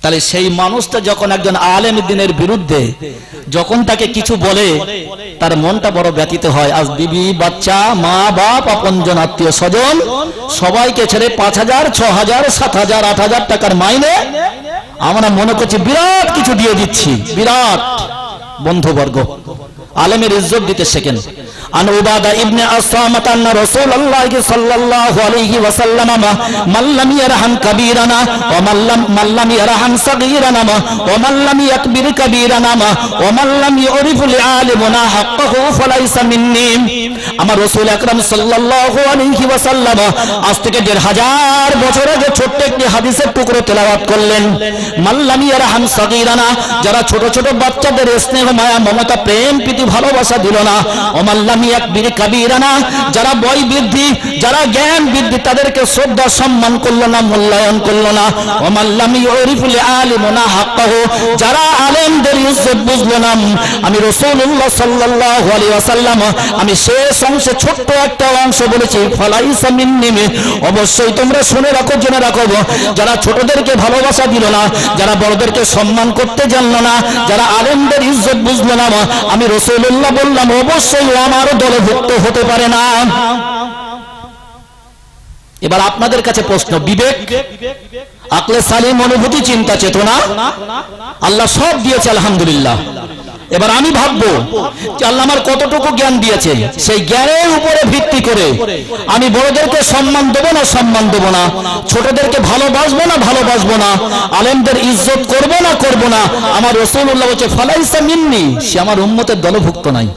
তাহলে সেই মানুষটা যখন একজন আলেম দ্বীনের বিরুদ্ধে যখন তাকে কিছু বলে তার মনটা বড় ব্যথিত হয়। আজ বিবি বাচ্চা মা বাপ আপনজন আত্মীয় স্বজন সবাইকে ছেড়ে 5,000 6,000 7,000 8,000 টাকার মাইনে আমরা মনে করছি বিরাট কিছু দিয়ে দিচ্ছি। বিরাট বন্ধুবর্গ, আলেমের ইজ্জত দিতে শেখেন। আন উবাদা ইবনে আসসামাত আন্না রাসূলুল্লাহ সাল্লাল্লাহু আলাইহি ওয়াসাল্লাম মান লাম ইয়ারহাম কাবীরানা ওয়া মান লাম ইয়ারহাম সাগীরানা ওয়া মান লাম ইয়াকবির কাবীরানা ওয়া মান লাম ইউরিফু লিআলিমিনা হাক্কাহু ফালাইসা মিন্নি। আমার রাসূল আকরাম সাল্লাল্লাহু আলাইহি ওয়াসাল্লাম আজ থেকে 1,500 বছর আগে ছোট্ট একটি হাদিসের টুকরো তেলাওয়াত করলেন। মান লাম ইয়ারহাম সাগীরানা, যারা ছোট ছোট বাচ্চাদের স্নেহ মায়া মমতা প্রেম প্রীতি ভালোবাসা দিল না। ওয়া মান লাম ইয়াকবির কাবীরানা, যারা বয় বৃদ্ধি যারা জ্ঞান বৃদ্ধি তাদেরকে শ্রদ্ধা সম্মান করলো না, মূল্যায়ন করলো না। ওয়া মান লাম ইউরিফু লিআলিমিনা হাক্কাহু, যারা আলেমদের ইজ্জত বুঝলো না। আমি রাসূলুল্লাহ সাল্লাল্লাহু আলাইহি ওয়াসাল্লাম আমি শেষ অংশে ছোট্ট একটা অংশ বলেছি ফালাইসা মিন্নি। অবশ্যই তোমরা শুনে রাখো, জেনে রাখো, যারা ছোটদেরকে ভালোবাসা দিল না, যারা বড়দেরকে সম্মান করতে জানলো না, যারা আলেমদের ইজ্জত বুঝলো না, আমি রাসূলুল্লাহ বললাম অবশ্যই আমার দলভুক্ত হতে পারে না। এবার আপনাদের কাছে প্রশ্ন, বিবেক আকলে সালিম অনুভূতি চিন্তা চেতনা আল্লাহ সব দিয়েছে আলহামদুলিল্লাহ। এবার আমি ভাববো যে আল্লাহ আমার কতটুকু জ্ঞান দিয়েছে, সেই জ্ঞানের উপরে ভিত্তি করে আমি বড়দেরকে সম্মান দেবো না সম্মান দেবো না, ছোটদেরকে ভালোবাসবো না ভালোবাসবো না, আলেমদের ইজ্জত করবো না করবো না। আমার রাসূলুল্লাহ বলছে ফালাইসা মিন্নি, সে আমার উম্মতের দলভুক্ত নাই।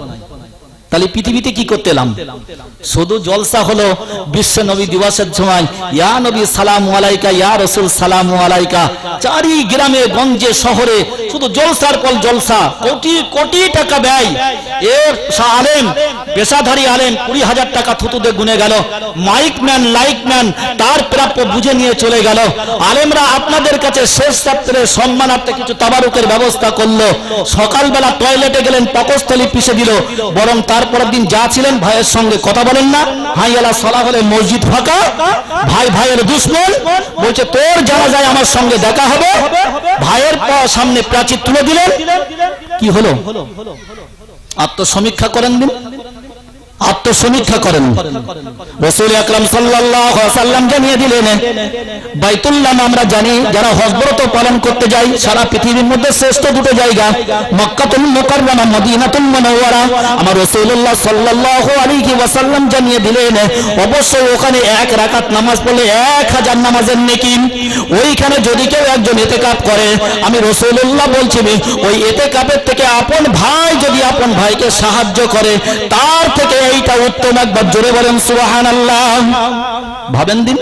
তাহলে পৃথিবীতে কি করতে এলাম? শুধু জলসা হলো বিশ্ব নবী দিবসের সময় ইয়া নবী সালামু আলাইকা, ইয়া রাসূল সালামু আলাইকা। চারি গ্রামে গঞ্জে শহরে শুধু জলসার পর জলসা, কোটি কোটি টাকা ব্যয়। এর আলেম পেশাধারী আলেম 20,000 টাকা থুতুতে গুনে গেল। মাইক ম্যান লাইক ম্যান তার প্রাপ্য বুঝে নিয়ে চলে গেল। আলেমরা আপনাদের কাছে শেষ রাত্রে সম্মানার্থে কিছু তাবারুকের ব্যবস্থা করলো। সকালবেলা টয়লেটে গেলেন, পাকস্থলী পিষে দিল। বরং তারপরের দিন যা ছিলেন ভাইয়ের সঙ্গে কথা বলেন না, হাইয়ালা সালাহ হলে মসজিদ ফাঁকা, ভাই ভাইয়ের দুশমন বলছে তোর জানাজায় আমার সঙ্গে দেখা হবে, ভাইয়ের সামনে প্রাচীর তুলে দিলেন। কি হলো? আত্মসমীক্ষা করেন দিন, আত্মসমীক্ষা করেন। রাসূল আকরাম সাল্লাল্লাহু আলাইহি ওয়াসাল্লাম জানিয়ে দিলেন বাইতুল্লাহ আমরা জানি যারা হজ ব্রত পালন করতে যায়, সারা পৃথিবীর মধ্যে শ্রেষ্ঠ দুটো জায়গা মক্কাতুল মুকাররমা মদিনাতুল মুনাওয়ারা। আমার রাসূলুল্লাহ সাল্লাল্লাহু আলাইহি ওয়াসাল্লাম জানিয়ে দিলেন অবশ্যই ওখানে 1 রাকাত নামাজ পড়লে 1000 নামাজের নেকি। ওইখানে যদি কেউ একজন ইতিকাফ করে, আমি রাসূলুল্লাহ বলছি ওই ইতিকাফের থেকে আপন ভাই যদি আপন ভাইকে সাহায্য করে তার থেকে এইটা উত্তম। একবার জোরে বলেন সুবহানাল্লাহ। ভাবেন দিন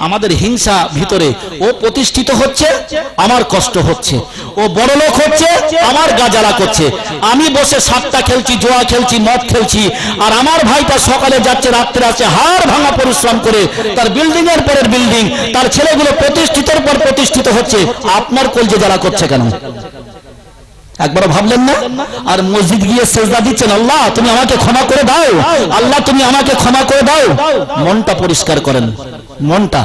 আমাদের হিংসা ভিতরে, ও প্রতিষ্ঠিত হচ্ছে আমার কষ্ট হচ্ছে, ও বড় লোক হচ্ছে আমার গাজালা করছে, আমি বসে সাতটা খেলছি, জুয়া খেলছি, মদ খেলছি, আর আমার ভাইটা সকালে যাচ্ছে রাত্রে আসছে হাড় ভাঙা পরিশ্রম করে, তার বিল্ডিং এর পরের বিল্ডিং, তার ছেলেগুলো প্রতিষ্ঠিতের পর প্রতিষ্ঠিত হচ্ছে, আপনার কলজে জ্বালা করছে কেন? একবার ভাবলেন না? আর মসজিদ গিয়ে সেজদা দিচ্ছেন, আল্লাহ তুমি আমাকে ক্ষমা করে দাও, আল্লাহ তুমি আমাকে ক্ষমা করে দাও। মনটা পরিষ্কার করেন, মনটা।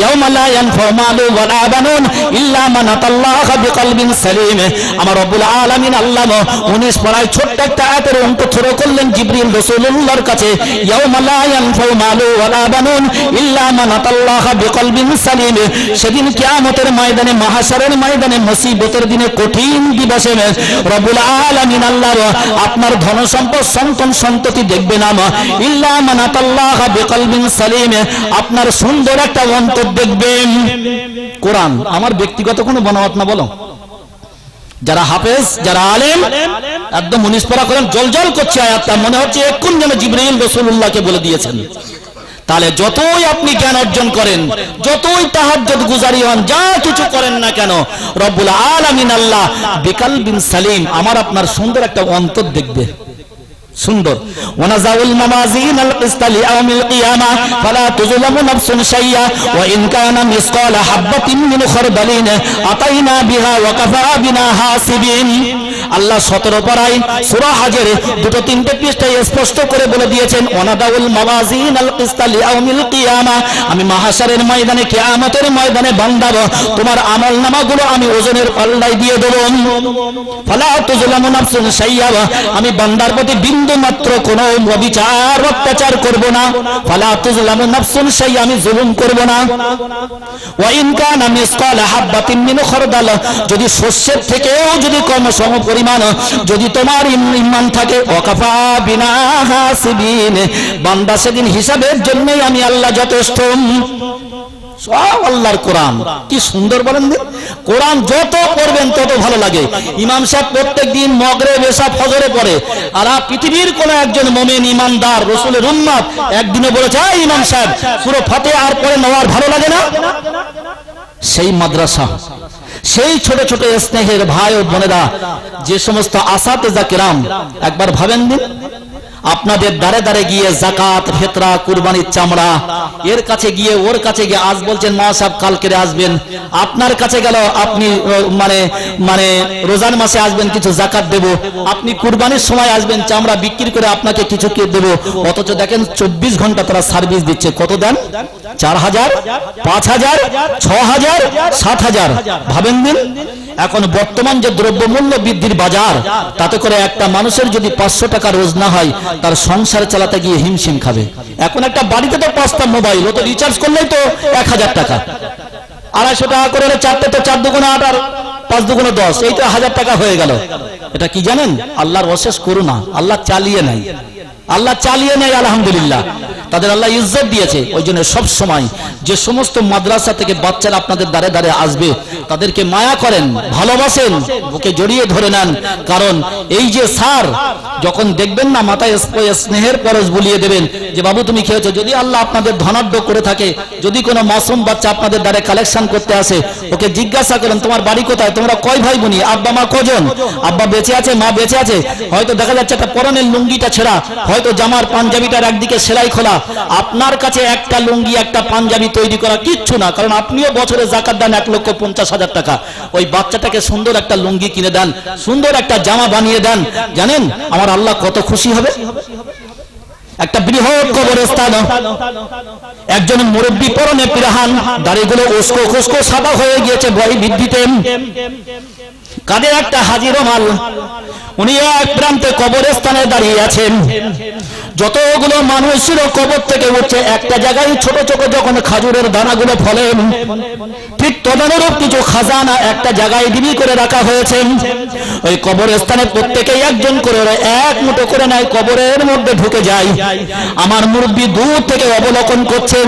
ইয়াউমা লা ইয়ানফাউ মালুন ওয়ালা বানুন ইল্লা মান আতাল্লাহা বিকলবিন সালিম। আমার রব্বুল আলামিন আল্লাহ 19 পারায় ছোট্ট একটা আয়াতের অঙ্ক থ্রো করলেন জিবরিল রাসূলুল্লাহর কাছে। ইয়াউমা লা ইয়ানফাউ মালুন ওয়ালা বানুন ইল্লা মান আতাল্লাহা বিকলবিন সালিম। সেদিন কিয়ামতের ময়দানে, মাহশারের ময়দানে, মুসিবতের দিনে, কঠিন দিবসে রব্বুল আলামিন আল্লাহ আপনার ধন সম্পদ সন্তান সন্ততি দেখবে না, ইল্লা মান আতাল্লাহা বিকলবিন সালিম, আপনার সুন্দর একটা অন্তর দেখবেন। কোরআন আমার ব্যক্তিগত কোনো বনাওয়াত না, বলো যারা হাফেজ যারা আলেম একদম 19 পারা করেন, জলজল করছে আয়াতটা, মনে হচ্ছে এক্ষুন যেন জিবরাইল রাসূলুল্লাহকে বলে দিয়েছেন। তাহলে যতই আপনি জ্ঞান অর্জন করেন, যতই তাহাজ্জুদ গুজারি হন, যা কিছু করেন না কেন, রব্বুল আলামিন আল্লাহ বিকলবিন সালিম আমার আপনার সুন্দর একটা অন্তর দেখবে, সুন্দর। ওয়ানাজাউল মাওয়াজিন আল কিসতা লিয়াউমিল কিয়ামা ফালা তুযলামু নাফসুন শাইয়া ওয়া ইন কানা মিসকালা হাববাতিন মিন খারদালিন আতাইনা বিহা ওয়া কাফা বিনা হাসিবিন। আল্লাহ 17 পারায় সূরা হাজের দুটো তিনটে পৃষ্ঠায় স্পষ্ট করে বলে দিয়েছেন, ওয়ানাদাউল মাওয়াজিন আল কিসতা লিয়াউমিল কিয়ামা, আমি মাহশারের ময়দানে, কিয়ামতের ময়দানে বান্দা তোমার আমলনামাগুলো আমি ওজনের পাল্লায় দিয়ে দেব। ফালা তুজলামু নাফসুন শাইয়্যা, আমি বান্দার প্রতি বিন্দু মাত্র কোনো অবিচার অত্যাচার করব না। ফালা তুজলামু নাফসুন শাইয়্যা, আমি জুলুম করব না। ওয়া ইন কানা মিসকালা হাববাতিন মিন খারদাল, যদি শস্যের থেকেও যদি কম সম পরিমাণ যদি তোমার ঈমান থাকে, ওয়াকাফা বিনা হাসিবিন, বান্দা সেদিন হিসাবের জন্যই আমি আল্লাহ যথেষ্ট। সব আল্লাহর কোরআন, কি সুন্দর বলেন। কোরআন যত পড়বেন তত ভালো লাগে। ইমাম সাহেব প্রত্যেকদিন মাগরিব এশা ফজরে পড়ে, আর পৃথিবীর কোন একজন মুমিন ইমানদার রাসূলের উম্মত একদিনে বলেছে, ইমাম সাহেব সূরা ফাতিহা আর পড়ে নেওয়ার ভালো লাগে না? সেই মাদ্রাসা, সেই ছোট ছোট স্নেহের ভাই ও বোনেরা, যে সমস্ত আসাতেজা কিরাম, একবার ভাবেন দিন আপনাদের দাঁড়ে দাঁড়ে গিয়ে যাকাত, ফিতরা, কুরবানির চামড়া, এর কাছে গিয়ে ওর কাছে গিয়ে আজ বলছেন মা সাহেব কালকে আসবেন, আপনার কাছে গেল আপনি মানে রোজার মাসে আসবেন কিছু যাকাত দেব, আপনি কুরবানির সময় আসবেন চামড়া বিক্রি করে আপনাকে কিছু দেব, অথচ দেখেন 24 ঘন্টা তারা সার্ভিস দিচ্ছে। কত দেন? 4000, 5000, 6000, 7000। ভাবেন দিন এখন বর্তমান যে দ্রব্যমূল্য বৃদ্ধির বাজার, তাতে করে একটা মানুষের যদি 500 টাকা রোজ না হয়, তার সংসার চালাতে গিয়ে হিমশিম খাবে। এখন একটা বাড়িতে তো 5টা মোবাইল, ও তো রিচার্জ করলেই তো 1000 টাকা, 250 টাকা করে 4টে তো 4 দুগুণে 8 আর 5 দুগুণে 10, এই তো 1000 টাকা হয়ে গেল। এটা কি জানেন? আল্লাহর অশেষ করুণা। আল্লাহ চালিয়ে নাই, আল্লাহ চালিয়ে নেয়, আলহামদুলিল্লাহ। তাদের আল্লাহ ইজ্জত দিয়েছে। ওই জন্য সব সময় যে সমস্ত মাদ্রাসা থেকে বাচ্চারা আপনাদের দাঁড়ে দাঁড়ে আসবে, তাদেরকে মায়া করেন, ভালোবাসেন, বুকে জড়িয়ে ধরে নেন। কারণ এই যে স্যার যখন দেখবেন না, মাথায় স্নেহের পরশ বুলিয়ে দেবেন যে বাবু তুমি খেয়েছো। যদি আল্লাহ আপনাদের ধনাঢ্য করে থাকে, যদি কোনো মাসুম বাচ্চা আপনাদের দ্বারে কালেকশন করতে আসে, ওকে জিজ্ঞাসা করেন তোমার বাড়ি কোথায়, তোমরা কয় ভাই বোনি, আব্বা মা কজন, আব্বা বেঁচে আছে, মা বেঁচে আছে, হয়তো দেখা যাচ্ছে একটা পরনের লুঙ্গিটা ছেঁড়া, হয়তো জামার পাঞ্জাবিটার একদিকে সেলাই খোলা। আপনার কাছে একটা লুঙ্গি একটা পাঞ্জাবি তৈরি করা কিচ্ছু না, কারণ আপনিও বছরে যাকাত দেন 1,50,000 টাকা। ওই বাচ্চাটাকে সুন্দর একটা লুঙ্গি কিনে দেন, সুন্দর একটা জামা বানিয়ে দেন, জানেন আমার আল্লাহ কত খুশি হবে। একটা বৃহৎ কবরস্থান, একজন মুরব্বী পরনে পিরাহান, দাড়িগুলো উস্কো খুস্কো সাদা হয়ে গিয়েছে বয়স বৃদ্ধিতে, কাঁধে একটা হাজির মাল, উনি এক প্রান্তে কবরস্থানে দাঁড়িয়ে আছেন। যতগুলো মানুষ ছিল কবর থেকে উঠছে, একটা জায়গায় ছোট ছোট যখন খাজুরের দানাগুলো ফলে, ঠিক তদানুরূপ কিছু খাজানা একটা জায়গায় ডিবি করে রাখা হয়েছে। ওই কবরস্থানে প্রত্যেকেই একজন করে এক মুঠো করে নেয়, কবরের মধ্যে ঢুকে যায়। আমার মুরব্বী দূর থেকে অবলোকন করছেন,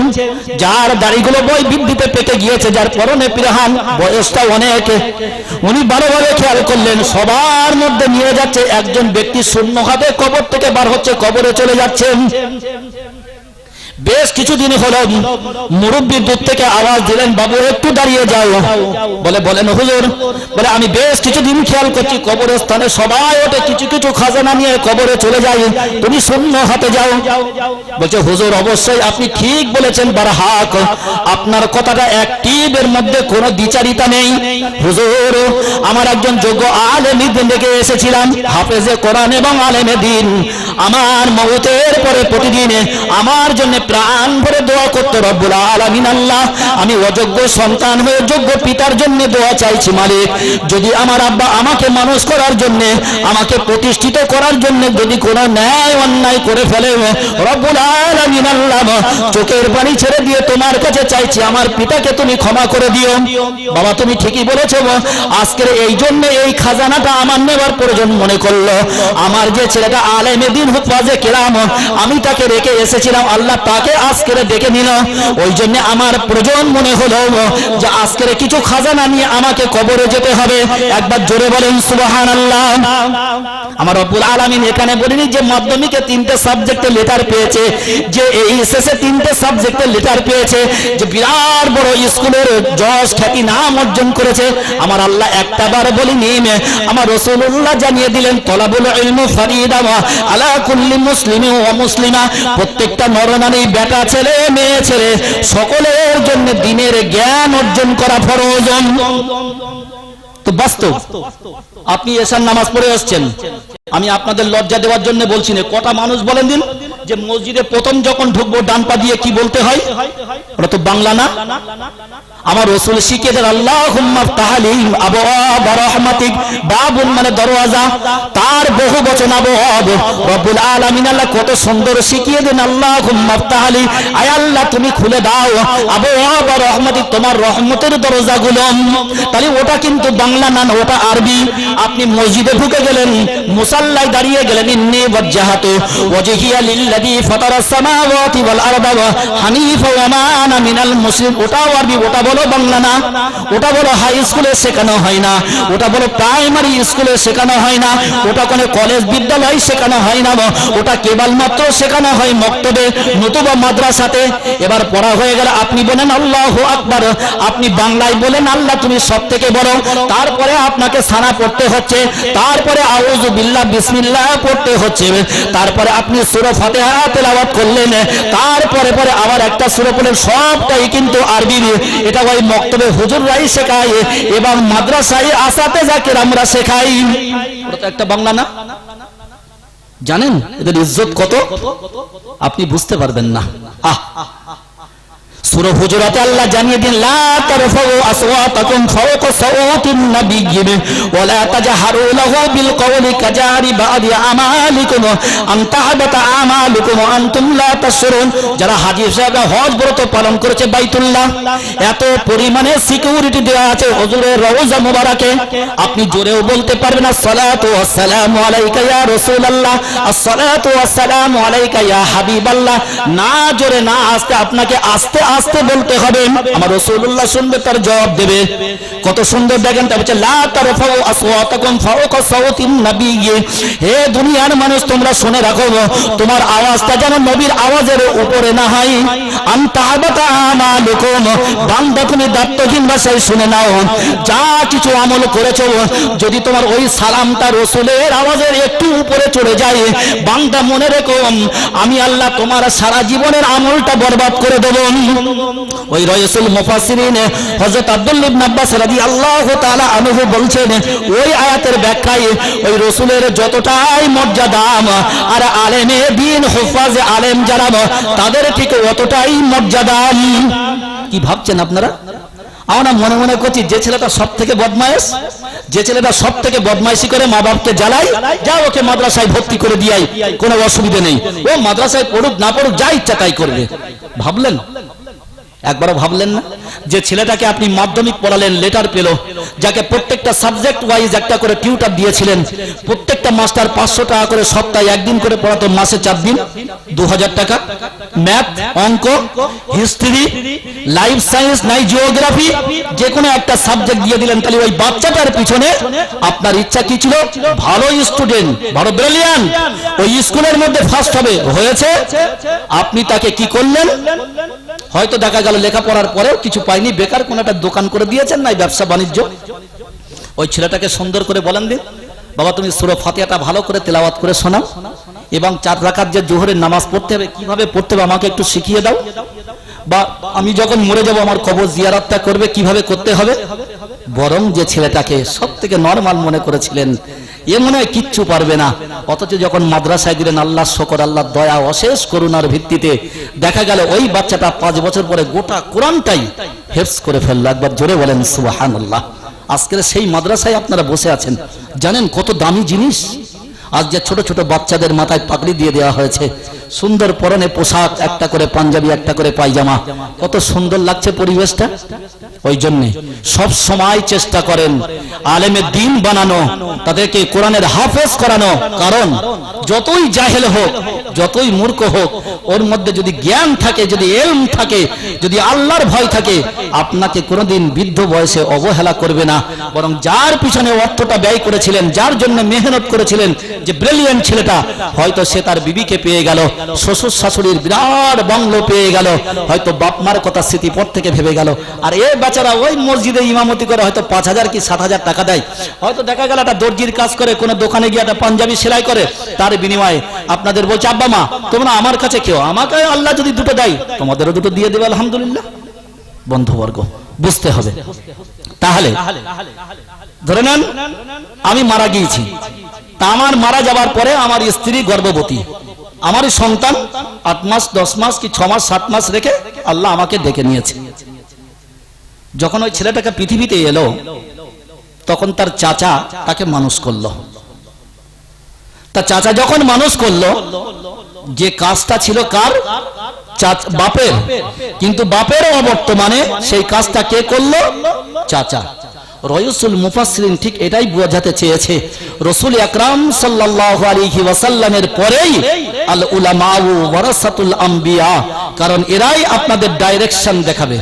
যার দাড়িগুলো বই বৃদ্ধিতে পেকে গিয়েছে, যার পরনে পিরাহান, বয়সটা অনেক, উনি ভালোভাবে খেয়াল করলেন সবার মধ্যে নিয়ে যাচ্ছে একজন ব্যক্তি শূন্য হাতে কবর থেকে বার হচ্ছে, কবরে চলে যাচ্ছেন। বেশ কিছুদিন হলো মুরব্বী দূর থেকে আওয়াজ দিলেন, বাবু একটু দাঁড়িয়ে যাও। বলেন হুজুর, বলে আমি বেশ কিছুদিন খেয়াল করছি কবরস্থানে সবাই ওঠে, কিছু কিছু খাজানা নিয়ে কবরে চলে যায়, তুমি শূন্য হাতে যাও। বলছে হুজুর অবশ্যই আপনি ঠিক বলেছেন, বারহাক আপনার কথাটা অ্যাক্টিভ, এর মধ্যে কোনো দ্বিচারিতা নেই। হুজুর আমার একজন যোগ্য আলেমে দ্বীন দেখে এসেছিলাম, হাফেজে কোরআন এবং আলেমে দ্বীন, আমার মওতের পরে প্রতিদিন আমার জন্য প্রাণ ভরে দোয়া করতে, রব্বুল আলামিন আল্লাহ আমি অযোগ্য সন্তান হয়ে যোগ্য পিতার জন্য দোয়া চাইছি, মালিক যদি আমার আব্বা আমাকে মানুষ করার জন্য, আমাকে প্রতিষ্ঠিত করার জন্য যদি কোনো ন্যায় অন্যায় করে ফেলে, রব্বুল আলামিন আল্লাহ চোখের পানি ছেড়ে দিয়ে তোমার কাছে চাইছি আমার পিতাকে তুমি ক্ষমা করে দিও। বাবা তুমি ঠিকই বলেছো, আজকের এই জন্য এই খাজানাটা আমার নেবার প্রয়োজন মনে করলো। আমার যে ছেলেটা আলেমে দ্বীন হুফাজে কেরাম, আমি তাকে রেখে এসেছিলাম, আল্লাহ তাকে আজকের ডেকে নিল। ওই জন্য আমার প্রয়োজন মনে হলো যে আজকের কিছু খাজানা নিয়ে আমাকে কবরে যেতে হবে। একবার জোরে বলেন সুবহানাল্লাহ। আমার রব্বুল আলামিন এখানে বলিনি যে মাধ্যমিকে 3টে সাবজেক্টে লেটার পেয়েছে, যে এইচএসে 3টে সাবজেক্টে লেটার পেয়েছে, যে বিরাট বড় স্কুলের জজ খ্যাতি নাম অর্জন করেছে। আমার আল্লাহ একটা বার বলিনি, আমার রাসূলুল্লাহ জানিয়ে দিলেন তলাবুল ইলমু ফারিদা আলা কুল্লি মুসলিমিন ওয়া মুসলিমা, প্রত্যেকটা নরনারী বেটা ছেলে মেয়ে ছেলে সকলের জন্য দ্বীনের জ্ঞান অর্জন করা ফরজ। তো বাস্তব। আপনি এশার নামাজ পড়ে আসছেন, আমি আপনাদের লজ্জা দেওয়ার জন্য বলছি না, কটা মানুষ বলেন দিন যে মসজিদে প্রথম যখন ঢুকবো ডান পা দিয়ে কি বলতে হয়? ওটা তো বাংলা না। আমার রাসূল শিখিয়ে দেন আল্লাহুম্মা তাহলিম আবওয়াব রাহমাতিক, বাবুন মানে দরওয়াজা, তার বহু বচন আবওয়াব। রব্বুল আলামিন আল্লাহ কত সুন্দর শিখিয়ে দেন আল্লাহুম্মা তাহলি, আয় আল্লাহ তুমি খুলে দাও আবওয়াব রাহমাতিক, তোমার রহমতের দরজাগুলো। তাহলে ওটা কিন্তু বাংলা না, ওটা আরবি। আপনি মসজিদে ঢুকে গেলেন, মুসাল্লায় দাঁড়িয়ে গেলেন, ইন্নী ওয়াজজাহাতু ওয়াজহিয়া লিল্লাযী ফাতারাস সামাওয়াতি ওয়াল আরদা হানিফা ওয়া মা আনা মিনাল মুশরিক, ওটাও আরবি, ওটা বলো বাংলা না। ওটা বলো হাই স্কুলে শেখানো হয় না, ওটা বলো প্রাইমারি স্কুলে শেখানো হয় না, ওটা কোনো কলেজ বিদ্যালয় শেখানো হয় না, ওটা কেবলমাত্র শেখানো হয় মক্তবে নতুবা মাদ্রাসাতে। এবার পড়া হয়ে গেলে আপনি বলেন আল্লাহু আকবার, আপনি বাংলায় বলেন আল্লাহ তুমি সবথেকে বড়, তারপরে আপনাকে সানা পড়তে হচ্ছে, তারপরে আউযু বিল্লাহ বিসমিল্লাহ পড়তে হচ্ছে, তারপরে আপনি সূরা ফাতিহা তেলাওয়াত করলেন, তারপরে পরে আবার একটা সূরা পড়লেন, সবটাই কিন্তু আরবি। এটা ওই মক্তবে হুজুররাই শেখায় এবং মাদ্রাসায় আসাতেজাকে আমরা শেখাই। ওটা তো একটা বাংলা না। জানেন এদের ইজ্জত কত? আপনি বুঝতে পারবেন না। সূরা হুজুরাতে আল্লাহ জানিয়ে দিন লা তারফাউ আসওয়াতাকুম ফাওকা সাওতিন নাবিয়্যি ওয়া লা তাজহারু লাহু বিল কওলি কাজারি বাদি আমালিকুম আন তাহবাতা আমালুকুম ওয়া আনতুম লা তাশউরুন। যারা হাজী সাহেবরা হজ ব্রত পালন করেছে বাইতুল্লাহ, এত পরিমাণে সিকিউরিটি দেওয়া আছে হুজুরের রওজা মুবারাকে, আপনি জোরেও বলতে পারবেন আসসালাতু ওয়াসসালামু আলাইকা ইয়া রাসূলুল্লাহ, আসসালাতু ওয়াসসালামু আলাইকা ইয়া হাবিবাল্লাহ। না জোরে না আস্তে, আপনাকে আস্তে আস্তে বলতে হবে, আমার রাসূলুল্লাহ শুনবে তার জবাব দেবে। কত সুন্দর দেখেন, তা বলছে লা তারফাউ আসওয়াতাকুম ফাওকা সাওতিন নাবিয়্যি, হে দুনিয়ার মানুষ তোমরা শুনে রাখো, তোমার আওয়াজটা যেন নবীর আওয়াজের উপরে না হয়। আন তাহবাতা আমালুকুম, বান্দা তুমি দায়িত্বহীন ভাষায় শুনে নাও, যা কিছু আমল করেছো যদি তোমার ওই সালামটা রাসূলের আওয়াজের একটু উপরে চলে যায়, বান্দা মনে রেখো আমি আল্লাহ তোমার সারা জীবনের আমলটা বরবাদ করে দেব। ওই রাসূল মুফাসসিরিন হযরত আব্দুল্লাহ ইবনে আব্বাস রাদিয়াল্লাহু তাআলা আনহু বলছেন, ওই আয়াতের ব্যাখ্যায় ওই রাসূলের যতটাই মর্যাদা আর আলেমে দ্বীন হুফাজে আলেম যারা তাদের ঠিক অতটাই মর্যাদা। কি ভাবছেন আপনারা? আমরা মনে মনে করছি যে ছেলেটা সব থেকে বদমাইশ, যে ছেলেটা সব থেকে বদমাইশি করে মা বাপকে জ্বালায়, যা ওকে মাদ্রাসায় ভর্তি করে দিয়াই, কোনো অসুবিধা নেই, ও মাদ্রাসায় পড়ুক না পড়ুক যা ইচ্ছা তাই করবে। ভাবলেন? একবারও ভাবলেন না যে ছেলেটাকে আপনি মাধ্যমিক পড়ালেন, লেটার পেল, যাকে প্রত্যেকটা সাবজেক্ট ওয়াইজ একটা করে টিউটার দিয়েছিলেন, প্রত্যেকটা মাস্টার 500 টাকা করে সপ্তাহে একদিন করে পড়াতো, মাসে 4 দিন 2000 টাকা, ম্যাথ অঙ্ক হিস্ট্রি লাইফ সায়েন্স নাই জিওগ্রাফি যে কোনো একটা সাবজেক্ট দিয়ে দিলেন। তাহলে ওই বাচ্চাটার পিছনে আপনার ইচ্ছা কি ছিল? ভালো স্টুডেন্ট, ভালো ব্রিলিয়ান্ট, ওই স্কুলের মধ্যে ফার্স্ট হবে, হয়েছে। আপনি তাকে কি করলেন? হয়তো দেখা গেল লেখাপড়ার পরেও কিছু পাইনি, বেকার কোন একটা দোকান করে দিয়েছেন, নাই ব্যবসা বাণিজ্য। ওই ছেলেটাকে সুন্দর করে বলেন দিন, বাবা তুমি সূরা ফাতিহাটা ভালো করে তেলাওয়াত করে শোনাও এবং 4 রাকাত যে জোহরের নামাজ পড়তে হবে কিভাবে পড়তে হবে আমাকে একটু শিখিয়ে দাও, বা আমি যখন মরে যাব আমার কবর জিয়ারতটা করবে কিভাবে করতে হবে। বরং যে ছেলেটাকে সব থেকে নরমাল মনে করেছিলেন, এ মনে হয় কিচ্ছু পারবে না, অথচ যখন মাদ্রাসায় দিলেন আল্লাহর শকর, আল্লাহর দয়া অশেষ করুণার ভিত্তিতে দেখা গেল ওই বাচ্চাটা 5 বছর পরে গোটা কোরআনটাই হেফজ করে ফেললো। একবার জোরে বলেন সুবহানাল্লাহ। আজকের সেই মাদ্রাসায় আপনারা বসে আছেন, জানেন কত দামি জিনিস। আজ যে ছোট ছোট বাচ্চাদের মাথায় পাগড়ি দিয়ে দেওয়া হয়েছে, সুন্দর পরনে পোশাক, একটা করে পাঞ্জাবি, একটা করে পায়জামা, কত সুন্দর লাগছে পরিবেশটা। ওই জন্য সব সময় চেষ্টা করেন আলেমে দ্বীন বানানো, তাদেরকে কোরআনের হাফেজ করানো। কারণ যতই জাহেল হোক, যতই মূর্খ হোক, ওর মধ্যে যদি জ্ঞান থাকে, যদি ইলম থাকে, যদি আল্লাহর ভয় থাকে, আপনাকে কোনোদিন বৃদ্ধ বয়সে অবহেলা করবে না। বরং যার পিছনে অর্থটা ব্যয় করেছিলেন, যার জন্য মেহনত করেছিলেন, যে ব্রিলিয়ান্ট ছেলেটা, হয়তো সে তার বিবিকে পেয়ে গেল, শ্বশুর শাশুড়ির বিরাট বাংলো পেয়ে গেল, হয়তো বাপ মার কথা স্মৃতি পর থেকে ভেবে গেল। আর এই বেচারা ওই মসজিদে ইমামতি করে হয়তো 5000 কি 7000 টাকা দেয়, হয়তো দেখা গেল একটা দর্জির কাজ করে, কোনো দোকানে গিয়ে একটা পাঞ্জাবি সেলাই করে, তার বিনিময়ে আপনাদের বলছে আব্বা মা তোমরা আমার কাছে কেউ, আমাকে আল্লাহ যদি 2টো দেয় তোমাদেরও 2টো দিয়ে দেবে আলহামদুলিল্লাহ। বন্ধুবর্গ বুঝতে হবে। তাহলে ধরে নেন আমি মারা গিয়েছি, তা আমার মারা যাবার পরে আমার স্ত্রী গর্ভবতী, আমারই সন্তান 8 মাস 10 মাস কি 6 মাস 7 মাস রেখে আল্লাহ আমাকে ডেকে নিয়েছে। যখন ওই ছেলেটাকে পৃথিবীতে এলো তখন তার চাচা তাকে মানুষ করলো। তার চাচা যখন মানুষ করলো, যে কাজটা ছিল কার? বাপের, কিন্তু বাপের অবর্তমানে সেই কাজটা কে করলো? চাচা। রয়ুসুল মুফাসসিরিন ঠিক এটাই বোঝাতে চেয়েছে, রাসূল আকরাম সাল্লাল্লাহু আলাইহি ওয়াসাল্লামের পরেই আল উলামাউ ওয়ারাসাতুল আম্বিয়া, কারণ এরাই আপনাদের ডাইরেকশন দেখাবে,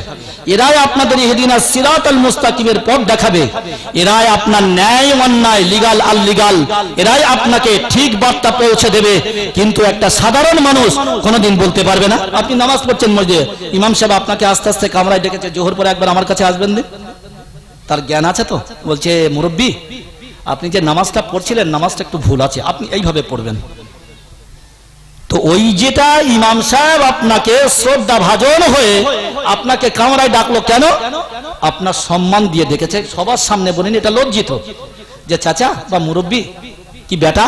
এরাই আপনাদের ইহদিনাস সিরাতাল মুস্তাকিমের পথ দেখাবে, এরাই আপনার ন্যায় অন্যায়, লিগাল আল লিগাল, এরাই আপনাকে ঠিক বার্তা পৌঁছে দেবে। কিন্তু একটা সাধারণ মানুষ কোনোদিন বলতে পারবে না। আপনি নামাজ পড়ছেন মসজিদে, ইমাম সাহেব আপনাকে আস্তে আস্তে কামরায় ডেকেছে, জোহর পরে একবার আমার কাছে আসবেন দিন, তার জ্ঞান আছে তো? বলছে মুরব্বী আপনি যে নামাজটা পড়ছিলেন নামাজটা একটু ভুল আছে, আপনি এইভাবে পড়বেন। তো ওই যেটা ইমাম সাহেব আপনাকে শ্রদ্ধা ভাজন হয়ে আপনাকে কামরায় ডাকলো কেন? আপনার সম্মান দিয়ে ডেকেছে, সবার সামনে বলেনি, এটা লজ্জিত যে চাচা বা মুরব্বী কি বেটা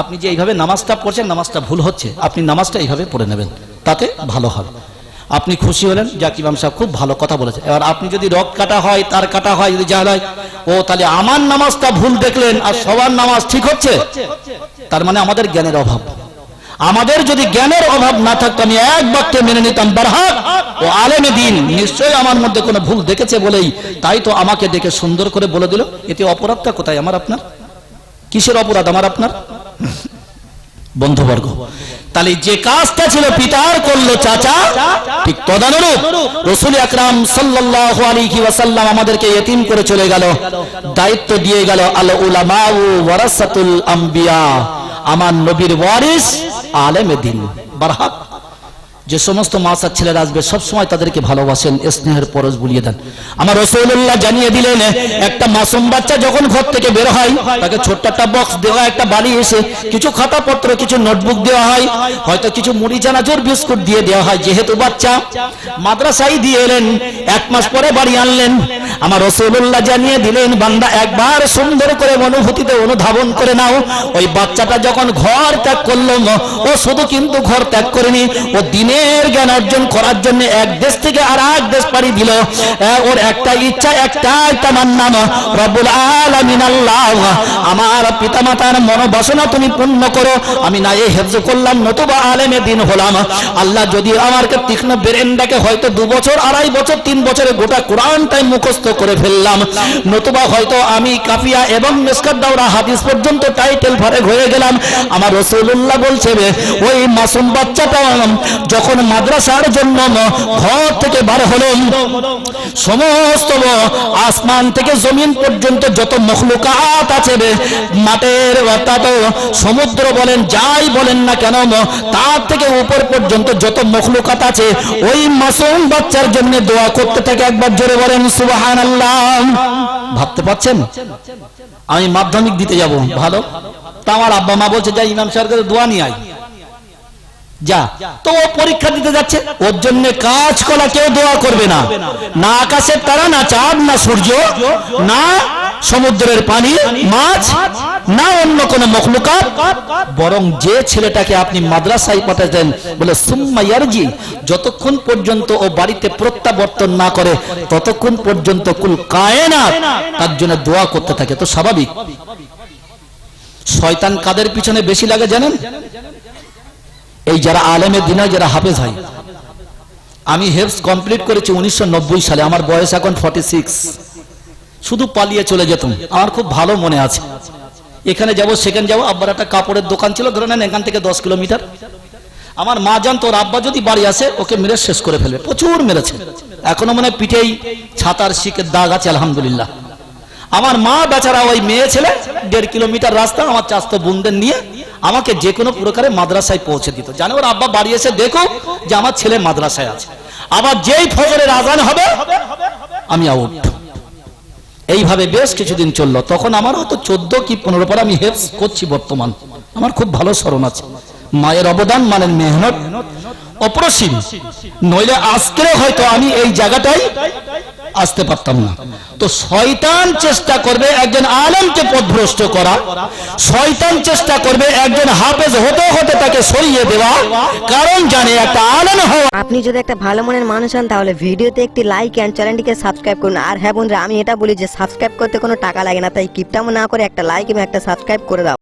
আপনি যে এইভাবে নামাজটা পড়ছেন নামাজটা ভুল হচ্ছে, আপনি নামাজটা এইভাবে পড়ে নেবেন, তাতে ভালো হবে। আপনি খুশি হলেন, যাক ইমাম সাহেব খুব ভালো কথা বলেছে। এবার আপনি যদি রক কাটা হয়, তার কাটা হয়, যদি জানা হয় ও তাহলে আমার নামাজটা ভুল দেখলেন আর সবার নামাজ ঠিক হচ্ছে, তার মানে আমাদের জ্ঞানের অভাব। আমাদের যদি জ্ঞানের অভাব না থাকতো আমি এক বাক্যে মেনে নিতাম বারহাক ও আলেমে দ্বীন নিশ্চয়ই আমার মধ্যে কোনো ভুল দেখেছে বলেই তাই তো আমাকে দেখে সুন্দর করে বলে দিল। এতে অপরাধটা কোথায় আমার আপনার? কিসের অপরাধ আমার আপনার? বন্ধুবর্গ, তাহলে যে কাজটা ছিল পিতার করলো চাচা, ঠিক তদানুরূপ রাসূল আকরাম সাল্লাল্লাহু আলাইহি ওয়াসাল্লাম আমাদেরকে ইতিম করে চলে গেল, দায়িত্ব দিয়ে গেল আল উলামাউ ওয়ারাসাতুল আম্বিয়া, আমার নবীর ওয়ারিস আলেমে দ্বীন। বারহাক যে সমস্ত মাসার ছেলেরা আসবে সব সময় তাদেরকে ভালোবাসেন, স্নেহের পরশ বুলিয়ে দেন। আমার রাসূলুল্লাহ জানিয়ে দিলেন একটা মাসুম বাচ্চা যখন ঘর থেকে বের হয় তাকে ছোট্ট একটা বক্স দেওয়া, একটা বালি এসে কিছু খাতাপত্র কিছু নোটবুক দেওয়া হয়, হয়তো কিছু মুড়ি চানাচুর বিস্কুট দিয়ে দেওয়া হয়। যেহেতু বাচ্চা মাদ্রাসায় দিয়ে এলেন, 1 মাস পরে বাড়ি আনলেন, আমার রাসূলুল্লাহ জানিয়ে দিলেন বান্দা একবার সুন্দর করে অনুভূতিতে অনুধাবন করে নাও, ওই বাচ্চাটা যখন ঘর ত্যাগ করলো ও শুধু কিন্তু ঘর ত্যাগ করেনি, ও দিনের জ্ঞান অর্জন করার জন্য এক দেশ থেকে আর এক দেশ পাড়ি দিল। ওর একটা ইচ্ছা, একটাই তামান্না, রব্বুল আলামিন আল্লাহ আমার পিতামাতার মনোবাসনা তুমি পূর্ণ করো, আমি না এই হেফজ করলাম নতুবা আলেমে দ্বীন হলাম। আল্লাহ যদি আমাকে তীক্ষ্ণ ব্রেন দেখে হয়তো 2 বছর 2.5 বছর 3 বছরে গোটা কোরআনটাই মুখস্থ করে ফেললাম, নতুবা হয়তো আমি কাফিয়া এবং মিসকাত দাওরা হাদিস পর্যন্ত টাইটেল ভরে হয়ে গেলাম। আমার রাসূলুল্লাহ বলছে ওই মাসুম বাচ্চাটা যখন মাদ্রাসার জন্য ঘর থেকে বার হলো, সমস্ত আসমান থেকে জমিন পর্যন্ত যত মখলুকাত আছে, মাটির অর্থাৎ সমুদ্র বলেন যাই বলেন না কেন, তার থেকে উপর পর্যন্ত যত মখলুকাত আছে ওই মাসুম বাচ্চার জন্য দোয়া করতে থাকে। একবার জোরে বলেন সুবহানাল্লাহ। ভাবতে পারছেন আমি মাধ্যমিক দিতে যাব, ভালো তা আমার আব্বা মা বলছে যা ইমাম সাহেবের কাছে দোয়া নিয়ে আয়, যা। তো ও পরীক্ষা দিতে যাচ্ছে, ওর জন্য কাজ করা কেউ দোয়া করবে না, না আকাশের তারা, না চাঁদ, না সূর্য, না সমুদ্রের পানি, মাছ, না অন্য কোন মখলুকাত, বরং যে ছেলেটাকে আপনি মাদ্রাসায় পাঠাতেন বলে সুম্মা ইয়ারজি, যতক্ষণ পর্যন্ত ও বাড়িতে প্রত্যাবর্তন না করে ততক্ষণ পর্যন্ত কুল কায়নাত তার জন্য দোয়া করতে থাকে। তো স্বাভাবিক। শয়তান কাদের পিছনে বেশি লাগে জানেন? এই যারা আলেমে দ্বীন, যারা হাফেজ হয়। আমি হেফজ কমপ্লিট করেছি 1990 সালে, আমার বয়স এখন 46। শুধু পালিয়ে চলে যেতাম, আমার খুব ভালো মনে আছে। এখানে যাব সেখানে যাব, আব্বার একটা কাপড়ের দোকান ছিল, ধরে নেন এখান থেকে 10 কিলোমিটার। আমার মা জানতো ওর আব্বা যদি বাড়ি আসে ওকে মেরে শেষ করে ফেলবে, প্রচুর মেরেছে, এখনো মনে পিঠেই ছাতার শিকের দাগ আছে আলহামদুলিল্লাহ। আমার মা বেচারা ওই মেয়ে ছেলে 1.5 কিলোমিটার রাস্তা আমার চাস্তো বোনদের নিয়ে আমাকে যে কোনো প্রকারে মাদ্রাসায় পৌঁছে দিত, জানে ওর আব্বা বাড়ি এসে দেখো যে আমার ছেলে মাদ্রাসায় আছে। আবার যেই ফজরের আজান হবে আমি আউট। এইভাবে বেশ কিছুদিন চললো। তখন আমার হয়তো 14 কি 15 পরে আমি হেফজ করছি বর্তমান, আমার খুব ভালো স্মরণ আছে। মায়ের অবদান মানে মেহনত অপরসীম, নইলে আজকে হয়তো আমি এই জায়গাটাই আসতে পারতাম না। তো শয়তান চেষ্টা করবে একজন আলেমকে পথভ্রষ্ট করা, শয়তান চেষ্টা করবে একজন হাফেজ হতে হতে তাকে সরিয়ে দেওয়া, কারণ জানে একটা আলেম হওয়া। আপনি যদি একটা ভালো মনের মানুষ হন তাহলে ভিডিওতে একটি লাইক এন্ড চ্যানেলটিকে সাবস্ক্রাইব করুন। আর হ্যাঁ বন্ধুরা, আমি এটা বলি যে সাবস্ক্রাইব করতে কোনো টাকা লাগে না, তাই কিপটামো না করে একটা লাইক এবং একটা সাবস্ক্রাইব করে দাও।